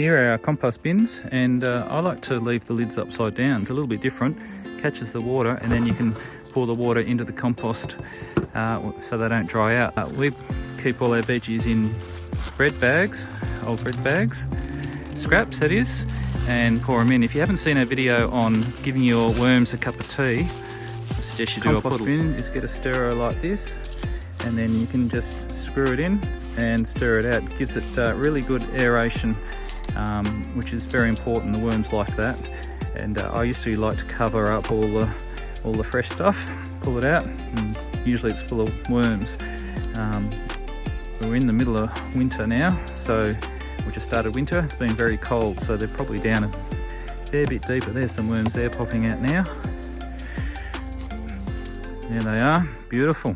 Here are our compost bins, and I like to leave the lids upside down. It's a little bit different, catches the water, and then you can pour the water into the compost so they don't dry out. We keep all our veggies in bread bags, old bread bags, scraps that is, and pour them in. If you haven't seen our video on giving your worms a cup of tea, I suggest you do. A compost bin, just get a stirrer like this, and then you can just screw it in and stir it out. It gives it really good aeration, which is very important. The worms like that. And I used to like to cover up all the fresh stuff, pull it out, and usually it's full of worms. We're in the middle of winter now, so we just started winter. It's been very cold, so they're probably down a fair bit deeper. There's some worms there popping out now. There they are, beautiful.